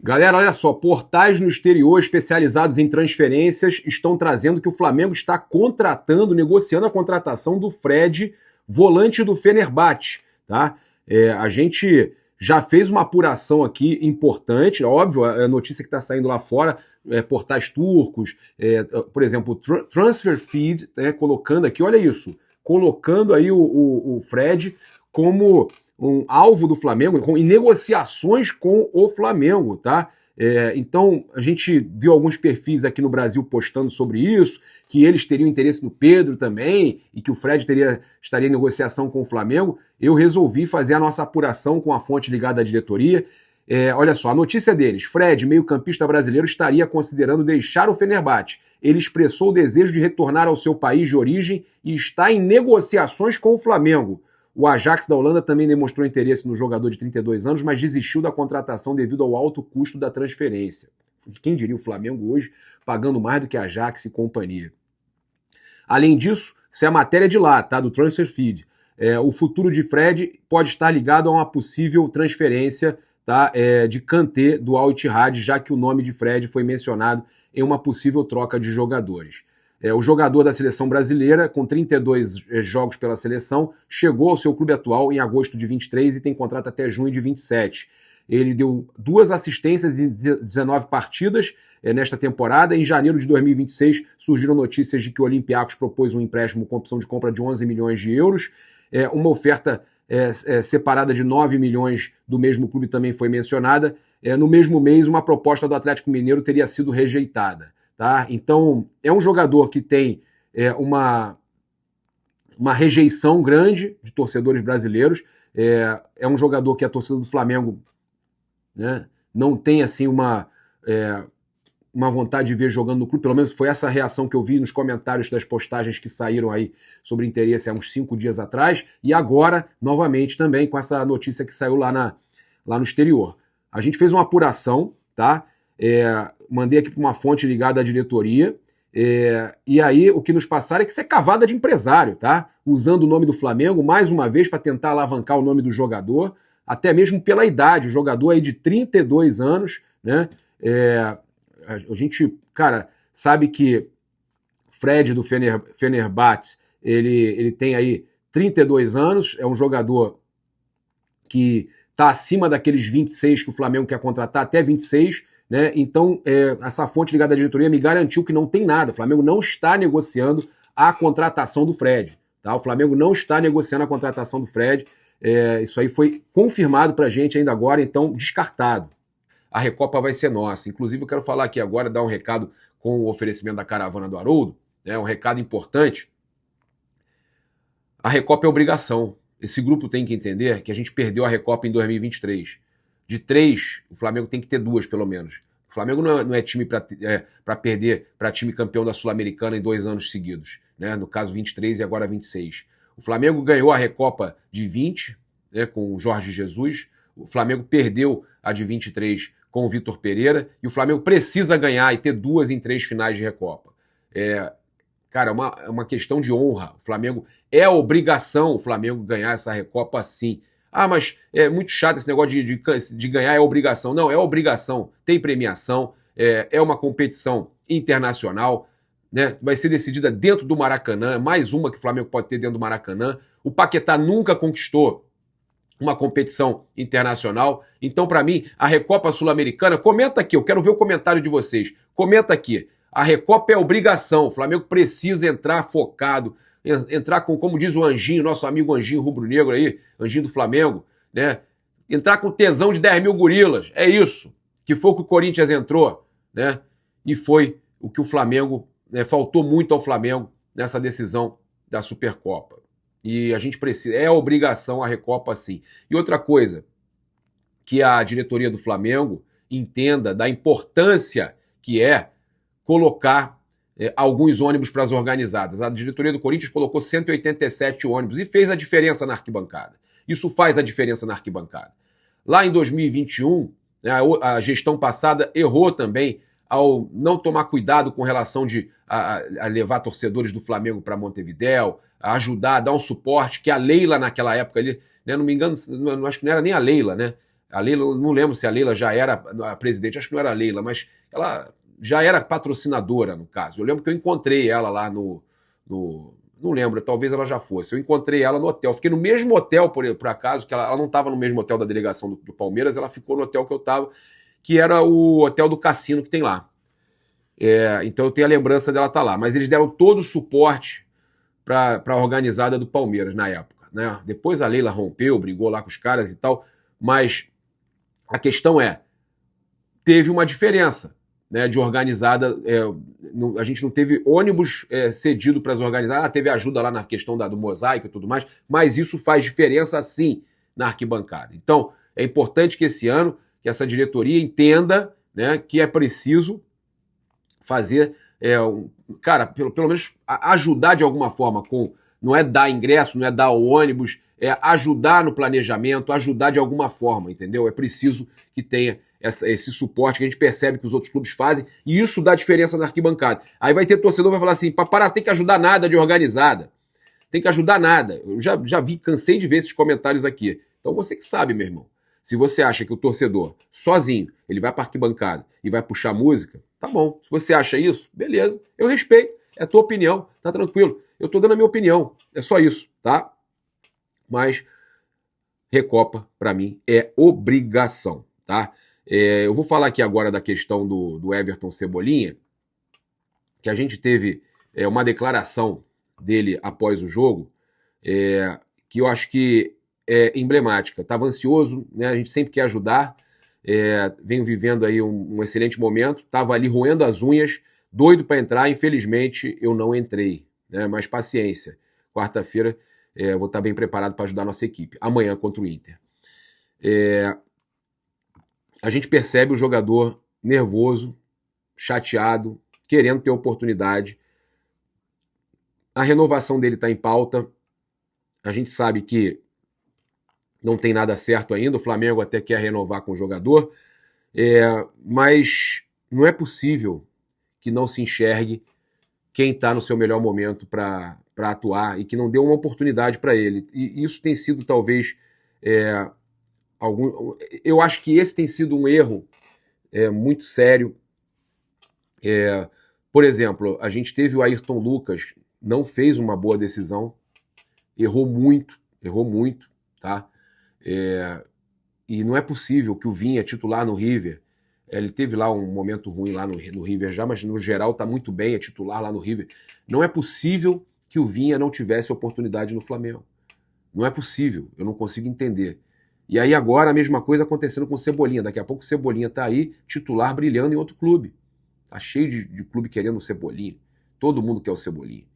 Galera, olha só, portais no exterior especializados em transferências estão trazendo que o Flamengo está negociando a contratação do Fred, volante do Fenerbahçe, tá? A gente já fez uma apuração aqui importante, óbvio, a notícia que está saindo lá fora, portais turcos, por exemplo, Transfer Feed, colocando aqui, olha isso, colocando aí o Fred como um alvo do Flamengo, em negociações com o Flamengo, tá? Então, a gente viu alguns perfis aqui no Brasil postando sobre isso, que eles teriam interesse no Pedro também, e que o Fred estaria em negociação com o Flamengo. Eu resolvi fazer a nossa apuração com a fonte ligada à diretoria. Olha só, a notícia deles: Fred, meio-campista brasileiro, estaria considerando deixar o Fenerbahçe. Ele expressou o desejo de retornar ao seu país de origem e está em negociações com o Flamengo. O Ajax da Holanda também demonstrou interesse no jogador de 32 anos, mas desistiu da contratação devido ao alto custo da transferência. Quem diria o Flamengo hoje pagando mais do que Ajax e companhia. Além disso, isso é a matéria de lá, tá? Do Transfer Feed. O futuro de Fred pode estar ligado a uma possível transferência, tá? De Kanté do Al Ittihad, já que o nome de Fred foi mencionado em uma possível troca de jogadores. O jogador da seleção brasileira, com 32 jogos pela seleção, chegou ao seu clube atual em agosto de 23 e tem contrato até junho de 27. Ele deu 2 assistências em 19 partidas nesta temporada. Em janeiro de 2026, surgiram notícias de que o Olympiacos propôs um empréstimo com opção de compra de 11 milhões de euros. Uma oferta separada de 9 milhões do mesmo clube também foi mencionada. No mesmo mês, uma proposta do Atlético Mineiro teria sido rejeitada. Tá? Então, é um jogador que tem uma rejeição grande de torcedores brasileiros. É um jogador que a torcida do Flamengo, né, não tem assim uma vontade de ver jogando no clube. Pelo menos foi essa a reação que eu vi nos comentários das postagens que saíram aí sobre interesse há uns 5 dias atrás. E agora, novamente, também com essa notícia que saiu lá no exterior. A gente fez uma apuração, tá? Mandei aqui para uma fonte ligada à diretoria, e aí o que nos passaram é que isso é cavada de empresário, tá? Usando o nome do Flamengo, mais uma vez, para tentar alavancar o nome do jogador, até mesmo pela idade. O jogador aí de 32 anos, né? A gente, cara, sabe que Fred do Fenerbahçe, ele tem aí 32 anos, é um jogador que está acima daqueles 26 que o Flamengo quer contratar, até 26, né? Então, essa fonte ligada à diretoria me garantiu que não tem nada. O Flamengo não está negociando a contratação do Fred. Tá? O Flamengo não está negociando a contratação do Fred. Isso aí foi confirmado para a gente ainda agora, então descartado. A Recopa vai ser nossa. Inclusive, eu quero falar aqui agora, dar um recado com o oferecimento da caravana do Haroldo, né? Um recado importante. A Recopa é obrigação. Esse grupo tem que entender que a gente perdeu a Recopa em 2023. De 3, o Flamengo tem que ter 2, pelo menos. O Flamengo não é time para perder para time campeão da Sul-Americana em 2 anos seguidos. Né? No caso, 23 e agora 26. O Flamengo ganhou a Recopa de 20, né, com o Jorge Jesus. O Flamengo perdeu a de 23 com o Vitor Pereira. E o Flamengo precisa ganhar e ter 2 em 3 finais de Recopa. Cara, é uma questão de honra. O Flamengo é obrigação o Flamengo ganhar essa Recopa sim. Ah, mas é muito chato esse negócio de ganhar é obrigação. Não, é obrigação. Tem premiação, é uma competição internacional, né? Vai ser decidida dentro do Maracanã, mais uma que o Flamengo pode ter dentro do Maracanã. O Paquetá nunca conquistou uma competição internacional. Então, para mim, a Recopa Sul-Americana, comenta aqui, eu quero ver o comentário de vocês. Comenta aqui. A Recopa é obrigação. O Flamengo precisa entrar focado, entrar com, como diz o Anjinho, nosso amigo Anjinho rubro-negro aí, Anjinho do Flamengo, né? Entrar com tesão de 10 mil gorilas. É isso. Que foi o que o Corinthians entrou, né? E foi o que o Flamengo, né, faltou muito ao Flamengo nessa decisão da Supercopa. E a gente precisa, é obrigação a Recopa sim. E outra coisa, que a diretoria do Flamengo entenda da importância que é colocar alguns ônibus para as organizadas. A diretoria do Corinthians colocou 187 ônibus e fez a diferença na arquibancada. Isso faz a diferença na arquibancada. Lá em 2021, a gestão passada errou também ao não tomar cuidado com relação a levar torcedores do Flamengo para Montevidéu, a ajudar, a dar um suporte, que a Leila naquela época ali, né, não me engano, acho que não era nem a Leila, né? A Leila, não lembro se a Leila já era a presidente, acho que não era a Leila, mas ela já era patrocinadora, no caso. Eu lembro que eu encontrei ela lá não lembro, talvez ela já fosse. Eu encontrei ela no hotel. Fiquei no mesmo hotel, por acaso, que ela não estava no mesmo hotel da delegação do Palmeiras, ela ficou no hotel que eu estava, que era o hotel do cassino que tem lá. Então eu tenho a lembrança dela estar lá. Mas eles deram todo o suporte para a organizada do Palmeiras na época, né? Depois a Leila rompeu, brigou lá com os caras e tal, mas a questão teve uma diferença, né, de organizada. A gente não teve ônibus cedido para as organizadas, teve ajuda lá na questão do mosaico e tudo mais, mas isso faz diferença sim na arquibancada. Então é importante que esse ano que essa diretoria entenda, né, que é preciso fazer, cara, pelo menos ajudar de alguma forma não é dar ingresso, não é dar o ônibus, é ajudar no planejamento, ajudar de alguma forma, entendeu? É preciso que tenha esse suporte que a gente percebe que os outros clubes fazem, e isso dá diferença na arquibancada. Aí vai ter torcedor que vai falar assim, para, tem que ajudar nada de organizada, tem que ajudar nada. Eu já vi, cansei de ver esses comentários aqui. Então você que sabe, meu irmão. Se você acha que o torcedor, sozinho, ele vai para a arquibancada e vai puxar música, tá bom. Se você acha isso, beleza, eu respeito, é a tua opinião, tá tranquilo. Eu tô dando a minha opinião, é só isso, tá? Mas Recopa, para mim, é obrigação, tá? Eu vou falar aqui agora da questão do Everton Cebolinha, que a gente teve uma declaração dele após o jogo, que eu acho que é emblemática. Estava ansioso, né? A gente sempre quer ajudar, venho vivendo aí um excelente momento, estava ali roendo as unhas, doido para entrar, infelizmente eu não entrei, né? Mas paciência, quarta-feira vou estar bem preparado para ajudar a nossa equipe, amanhã contra o Inter. A gente percebe o jogador nervoso, chateado, querendo ter oportunidade. A renovação dele está em pauta. A gente sabe que não tem nada certo ainda. O Flamengo até quer renovar com o jogador. Mas não é possível que não se enxergue quem está no seu melhor momento para atuar e que não deu uma oportunidade para ele. E isso tem sido talvez eu acho que esse tem sido um erro muito sério. Por exemplo, a gente teve o Ayrton Lucas, não fez uma boa decisão, errou muito, tá? E não é possível que o Vinha, titular no River, ele teve lá um momento ruim lá no River já, mas no geral tá muito bem, é titular lá no River. Não é possível que o Vinha não tivesse oportunidade no Flamengo. Não é possível, eu não consigo entender. E aí agora a mesma coisa acontecendo com o Cebolinha. Daqui a pouco o Cebolinha tá aí, titular, brilhando em outro clube. Tá cheio de clube querendo o Cebolinha. Todo mundo quer o Cebolinha.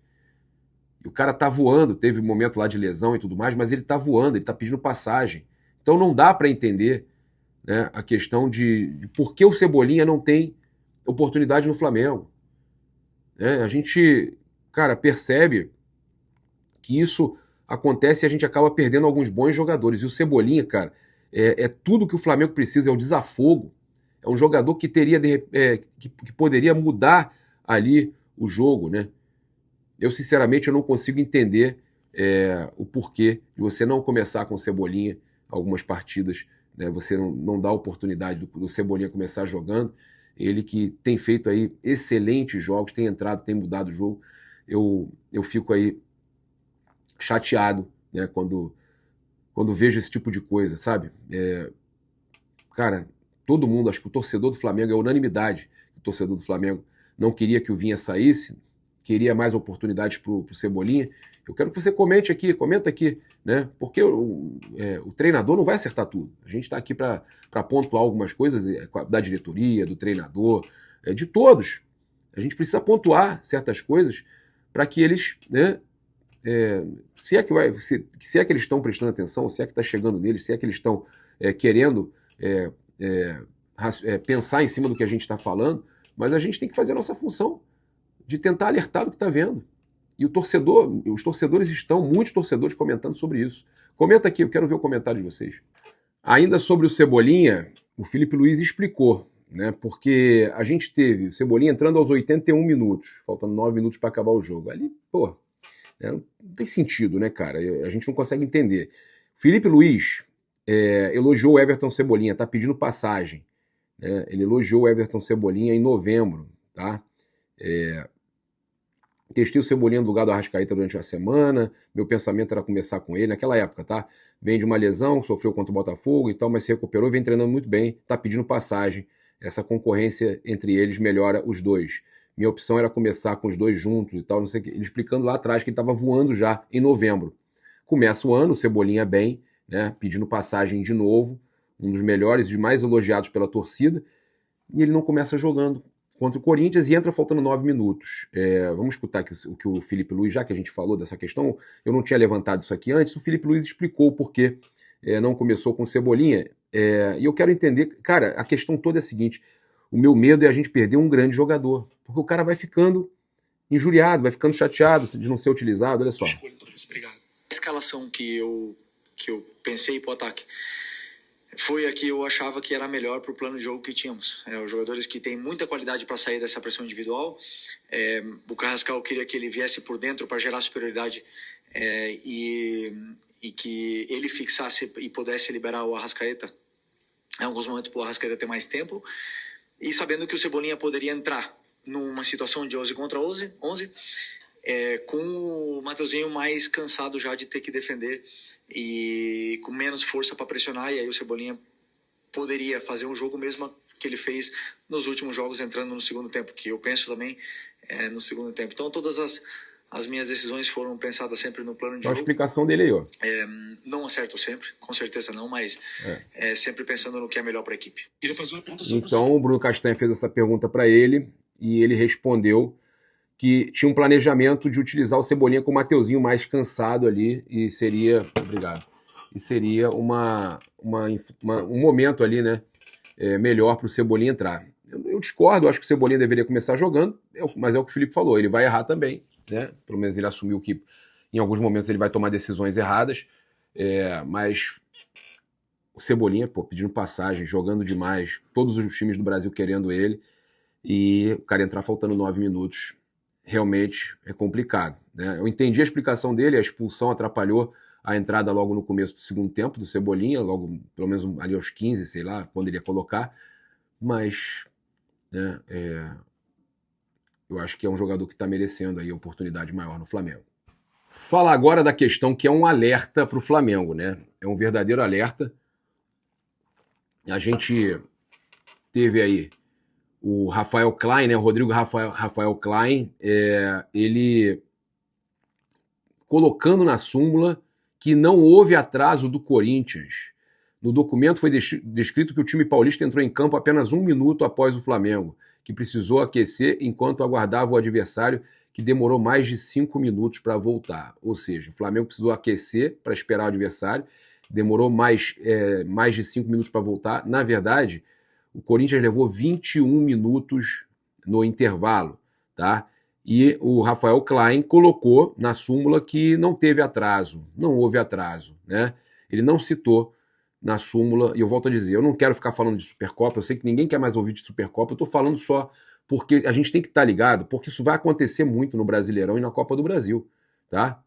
E o cara tá voando, teve um momento lá de lesão e tudo mais, mas ele tá voando, ele tá pedindo passagem. Então não dá para entender, né, a questão de por que o Cebolinha não tem oportunidade no Flamengo. A gente, cara, percebe que isso acontece e a gente acaba perdendo alguns bons jogadores. E o Cebolinha, cara, é tudo que o Flamengo precisa, é o desafogo. É um jogador que teria que poderia mudar ali o jogo, né? Eu, sinceramente, eu não consigo entender o porquê de você não começar com o Cebolinha algumas partidas, né? Você não dá a oportunidade do Cebolinha começar jogando. Ele que tem feito aí excelentes jogos, tem entrado, tem mudado o jogo. Eu fico aí chateado, né, quando vejo esse tipo de coisa, sabe? Cara, todo mundo, acho que o torcedor do Flamengo, é unanimidade, o torcedor do Flamengo não queria que o Vinha saísse, queria mais oportunidades pro Cebolinha. Eu quero que você comenta aqui, né? Porque o treinador não vai acertar tudo. A gente está aqui para pontuar algumas coisas da diretoria, do treinador, de todos. A gente precisa pontuar certas coisas para que eles, né, se é que eles estão prestando atenção, se é que está chegando neles, se é que eles estão querendo pensar em cima do que a gente está falando, mas a gente tem que fazer a nossa função de tentar alertar do que está vendo. E os torcedores muitos torcedores comentando sobre isso. Comenta aqui, eu quero ver o comentário de vocês. Ainda sobre o Cebolinha, o Felipe Luiz explicou, né? Porque a gente teve o Cebolinha entrando aos 81 minutos, faltando 9 minutos para acabar o jogo. Ali, não tem sentido, né, cara? A gente não consegue entender. Felipe Luiz, elogiou o Everton Cebolinha, tá pedindo passagem. Né? Ele elogiou o Everton Cebolinha em novembro, tá? Testei o Cebolinha no lugar do Arrascaeta durante a semana, meu pensamento era começar com ele, naquela época, tá? Vem de uma lesão, sofreu contra o Botafogo e tal, mas se recuperou, vem treinando muito bem, tá pedindo passagem. Essa concorrência entre eles melhora os dois. Minha opção era começar com os dois juntos e tal, não sei o que. Ele explicando lá atrás que ele estava voando já em novembro. Começa o ano, o Cebolinha bem, né? Pedindo passagem de novo, um dos melhores e mais elogiados pela torcida, e ele não começa jogando contra o Corinthians e entra faltando 9 minutos. Vamos escutar aqui o que o Felipe Luiz, já que a gente falou dessa questão, eu não tinha levantado isso aqui antes, o Felipe Luiz explicou o porquê não começou com o Cebolinha. E eu quero entender, cara, a questão toda é a seguinte, o meu medo é a gente perder um grande jogador, porque o cara vai ficando injuriado, vai ficando chateado de não ser utilizado, olha só. Obrigado. A escalação que eu pensei pro ataque foi a que eu achava que era melhor para o plano de jogo que tínhamos. Os jogadores que têm muita qualidade para sair dessa pressão individual. O Carrascal queria que ele viesse por dentro para gerar superioridade e que ele fixasse e pudesse liberar o Arrascaeta em alguns momentos para o Arrascaeta ter mais tempo. E sabendo que o Cebolinha poderia entrar numa situação de 11 contra 11, com o Mateuzinho mais cansado já de ter que defender e com menos força para pressionar, e aí o Cebolinha poderia fazer um jogo mesmo que ele fez nos últimos jogos entrando no segundo tempo, que eu penso também no segundo tempo. Então todas as minhas decisões foram pensadas sempre no plano de jogo. A explicação dele aí, ó. Não acerto sempre, com certeza não, mas sempre pensando no que é melhor para a equipe. Queria fazer uma pergunta sobre Então o Bruno Castanha fez essa pergunta para ele e ele respondeu que tinha um planejamento de utilizar o Cebolinha com o Mateuzinho mais cansado ali e seria, obrigado, e seria um momento ali, né, melhor para o Cebolinha entrar. Eu discordo, acho que o Cebolinha deveria começar jogando, mas é o que o Felipe falou, ele vai errar também, né, pelo menos ele assumiu que em alguns momentos ele vai tomar decisões erradas, mas o Cebolinha, pedindo passagem, jogando demais, todos os times do Brasil querendo ele, e o cara entrar faltando 9 minutos, realmente é complicado. Né? Eu entendi a explicação dele, a expulsão atrapalhou a entrada logo no começo do segundo tempo do Cebolinha, logo pelo menos ali aos 15, sei lá, quando ele ia colocar, mas né, eu acho que é um jogador que está merecendo aí a oportunidade maior no Flamengo. Fala agora da questão que é um alerta para o Flamengo, né? É um verdadeiro alerta. A gente teve aí o Rafael Klein, né, o Rodrigo Rafael Klein, ele colocando na súmula que não houve atraso do Corinthians. No documento foi descrito que o time paulista entrou em campo apenas 1 minuto após o Flamengo, que precisou aquecer enquanto aguardava o adversário, que demorou mais de 5 minutos para voltar. Ou seja, o Flamengo precisou aquecer para esperar o adversário, demorou mais de 5 minutos para voltar. Na verdade, o Corinthians levou 21 minutos no intervalo, tá? E o Rafael Klein colocou na súmula que não teve atraso, não houve atraso, né? Ele não citou na súmula, e eu volto a dizer, eu não quero ficar falando de Supercopa, eu sei que ninguém quer mais ouvir de Supercopa, eu tô falando só porque a gente tem que estar ligado, porque isso vai acontecer muito no Brasileirão e na Copa do Brasil, tá?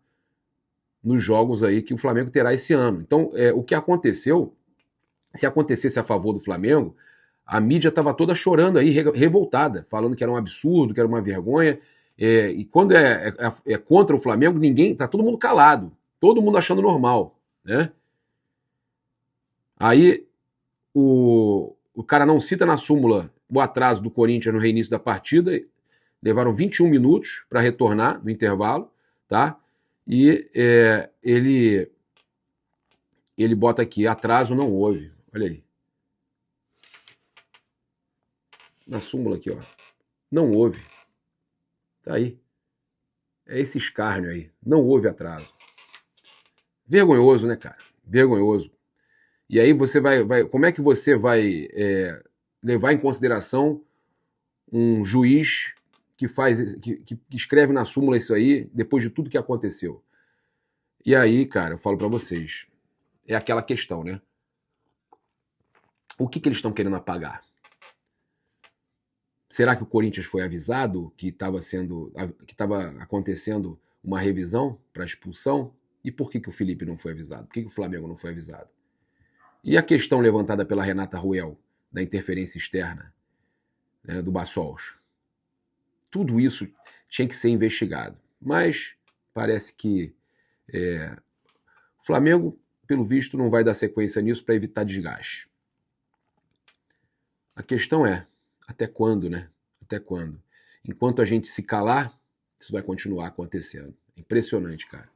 Nos jogos aí que o Flamengo terá esse ano. Então, o que aconteceu, se acontecesse a favor do Flamengo, a mídia estava toda chorando aí, revoltada, falando que era um absurdo, que era uma vergonha. E quando é contra o Flamengo, tá todo mundo calado, todo mundo achando normal, né? Aí o cara não cita na súmula o atraso do Corinthians no reinício da partida, levaram 21 minutos para retornar no intervalo, tá? E ele bota aqui, atraso não houve, olha aí. Na súmula aqui, ó. Não houve. Tá aí. É esse escárnio aí. Não houve atraso. Vergonhoso, né, cara? Vergonhoso. E aí você vai como é que você vai levar em consideração um juiz que escreve na súmula isso aí depois de tudo que aconteceu? E aí, cara, eu falo pra vocês, é aquela questão, né? O que eles estão querendo apagar? Será que o Corinthians foi avisado que estava acontecendo uma revisão para expulsão? E por que o Felipe não foi avisado? Por que o Flamengo não foi avisado? E a questão levantada pela Renata Ruel, da interferência externa, né, do Bassols? Tudo isso tinha que ser investigado. Mas parece que o Flamengo, pelo visto, não vai dar sequência nisso para evitar desgaste. A questão é, até quando, né? Até quando? Enquanto a gente se calar, isso vai continuar acontecendo. Impressionante, cara.